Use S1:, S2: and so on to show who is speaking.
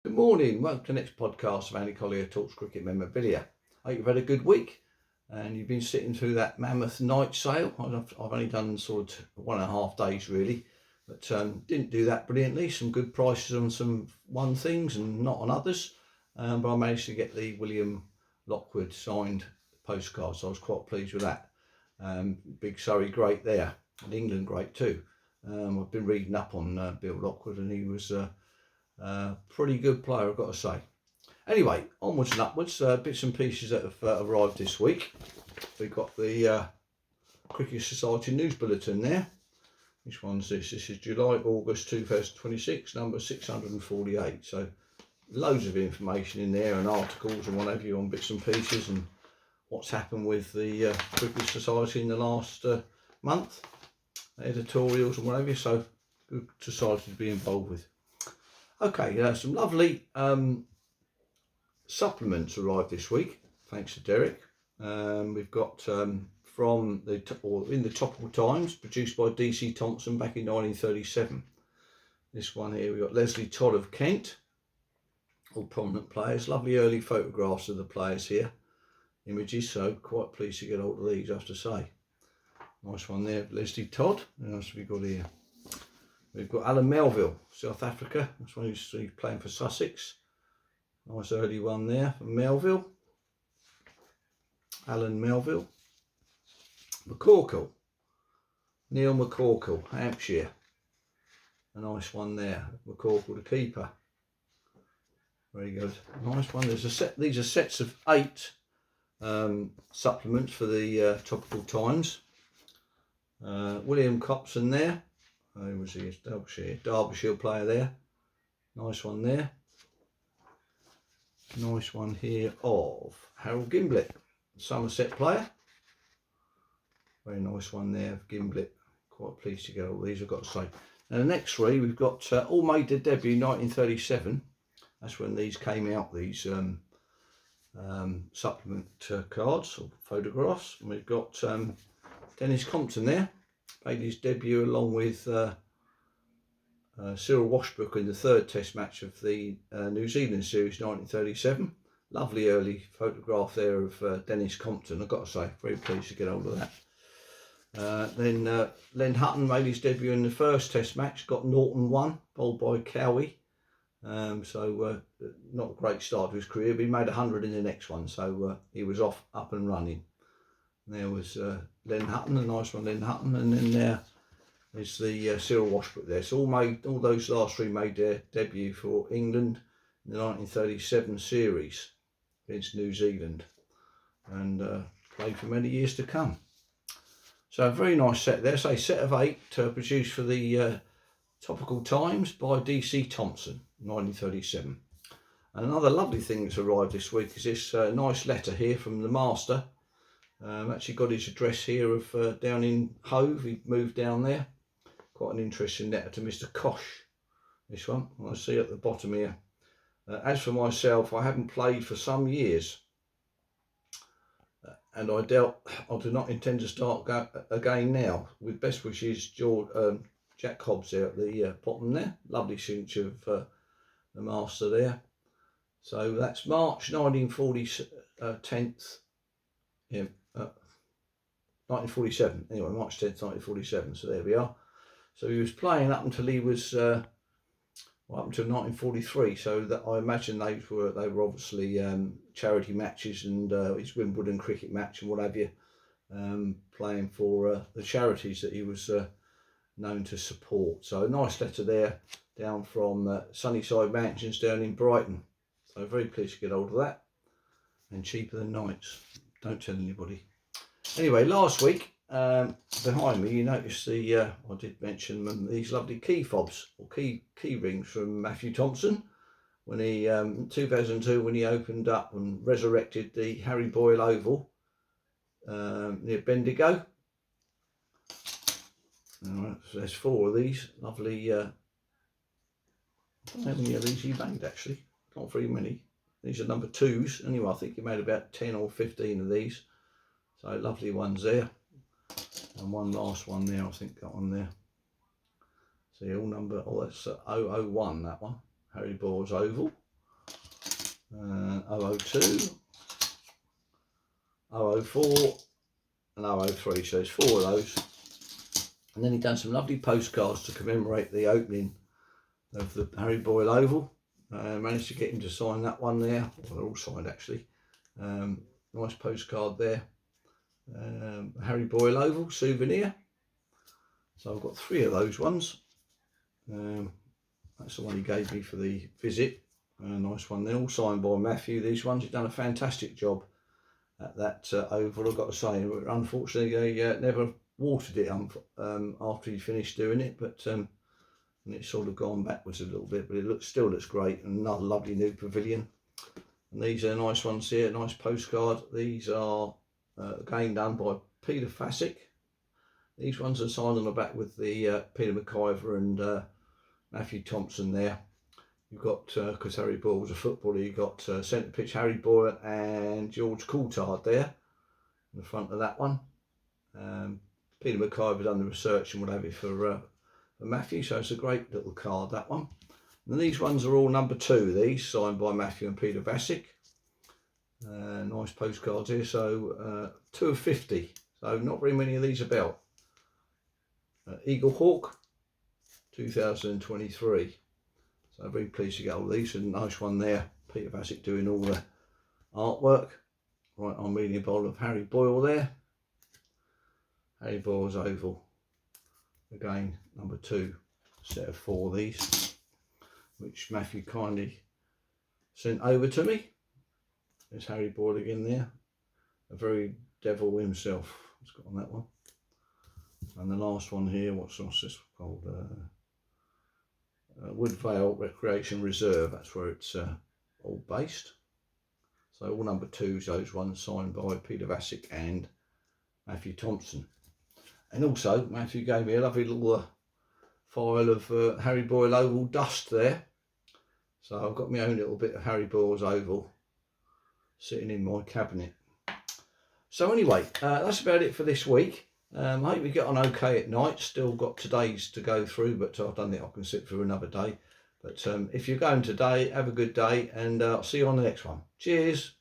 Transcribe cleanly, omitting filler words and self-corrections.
S1: Good morning, welcome to the next podcast of Andy Collier-talks cricket memorabilia. I hope you've had a good week and you've been sitting through that mammoth night sale. I've only done sort of 1.5 days really, but didn't do that brilliantly. Some good prices on some one things and not on others, but I managed to get the William Lockwood signed postcard, so I was quite pleased with that. Big Surrey great there, and England great too. I've been reading up on Bill Lockwood and he was pretty good player, I've got to say. Anyway, onwards and upwards, bits and pieces that have arrived this week. We've got the Cricket Society News Bulletin there. Which one's this? This is July, August 2026, number 648. So loads of information in there and articles and what have you on bits and pieces and what's happened with the Cricket Society in the last month. Editorials and whatever, so good society to be involved with. Okay, some lovely supplements arrived this week, thanks to Derek. We've got from in the Topical Times, produced by DC Thompson back in 1937. This one here, we've got Leslie Todd of Kent, all prominent players. Lovely early photographs of the players here, images, so quite pleased to get hold of these, I have to say. Nice one there, Leslie Todd. What else have we got here? We've got Alan Melville, South Africa. That's one who's playing for Sussex. Nice early one there from Melville. Alan Melville. McCorkle. Neil McCorkle, Hampshire. A nice one there. McCorkle, the keeper. Very good. Nice one. There's a set. These are sets of 8 supplements for the Topical Times. William Copson there. Who was he? Derbyshire player there. Nice one there. Nice one here of Harold Gimblett, Somerset player. Very nice one there of Gimblett. Quite pleased to get all these, I've got to say. And the next 3 we've got all made their debut in 1937. That's when these came out, these supplement cards or photographs. And we've got Dennis Compton there. Made his debut along with Cyril Washbrook in the 3rd Test match of the New Zealand series 1937. Lovely early photograph there of Dennis Compton, I've got to say. Very pleased to get hold of that. Then Len Hutton made his debut in the 1st Test match, got Norton 1, bowled by Cowie. So not a great start to his career, but he made 100 in the next one, so he was up and running. There was Len Hutton, a nice one, Len Hutton, and then there is the Cyril Washbrook there. So all those last 3 made their debut for England in the 1937 series against New Zealand, and played for many years to come. So a very nice set there. So a set of 8 produced for the Topical Times by DC Thompson, 1937. And another lovely thing that's arrived this week is this nice letter here from the Master. Actually got his address here of down in Hove. He moved down there. Quite an interesting letter to Mr. Kosh, this one. I see at the bottom here. As for myself, I haven't played for some years, and I do not intend to start again now. With best wishes, Jack Hobbs there at the bottom there. Lovely signature of the Master there. So that's March 1940, 10th. Yeah. 1947, anyway, March 10th, 1947, so there we are. So he was playing up until he was, up until 1943, so that I imagine they were obviously charity matches and his Wimbledon cricket match and what have you, playing for the charities that he was known to support. So a nice letter there down from Sunnyside Mansions down in Brighton. So very pleased to get hold of that, and cheaper than nights. Don't tell anybody. Anyway, last week, behind me, you notice I did mention them, these lovely key fobs, or key rings from Matthew Thompson, when he, 2002, when he opened up and resurrected the Harry Boyle Oval near Bendigo. Alright, so there's 4 of these, lovely, I don't know how many of these he made actually, not very many. These are number 2s, anyway I think he made about 10 or 15 of these. So lovely ones there, and one last one there, I think that one there. See all number, that's 001, that one, Harry Boyle's Oval. 002, 004 and 003, so there's 4 of those. And then he done some lovely postcards to commemorate the opening of the Harry Boyle Oval. Managed to get him to sign that one there. Well, they're all signed actually. Nice postcard there. Harry Boyle Oval souvenir. So I've got 3 of those ones. That's the one he gave me for the visit. Nice one. They're all signed by Matthew. These ones, he's done a fantastic job at that oval. I've got to say, unfortunately, they never watered it after he finished doing it, but and it's sort of gone backwards a little bit. But it still looks great. And another lovely new pavilion. And these are nice ones here. Nice postcard. These are again done by Peter Fassick. These ones are signed on the back with the Peter McIver and Matthew Thompson there. You've got, because Harry Boyle was a footballer, you've got centre pitch Harry Boyle and George Coulthard there in the front of that one. Peter McIver done the research and what have you for Matthew, so it's a great little card, that one. And these ones are all number 2, these, signed by Matthew and Peter Fassick. Nice postcards here, so 2 of 50, so not very many of these about. Eagle Hawk 2023. So I'm very pleased to get all these. A nice one there. Peter Fassick doing all the artwork. Right, I'm reading a bowl of Harry Boyle there. Harry Boyle's Oval. Again, number 2, set of 4 of these, which Matthew kindly sent over to me. There's Harry Boyle again there. A very devil himself. It's got on that one. And the last one here, what's this called? Woodvale Recreation Reserve. That's where it's all based. So all number 2s, those ones signed by Peter Fassick and Matthew Thompson. And also Matthew gave me a lovely little file of Harry Boyle Oval dust there. So I've got my own little bit of Harry Boyle's Oval sitting in my cabinet. So anyway, that's about it for this week. I hope you get on okay at night. Still got today's to go through, but I don't think I can sit through another day. But if you're going today, have a good day, and I'll see you on the next one. Cheers.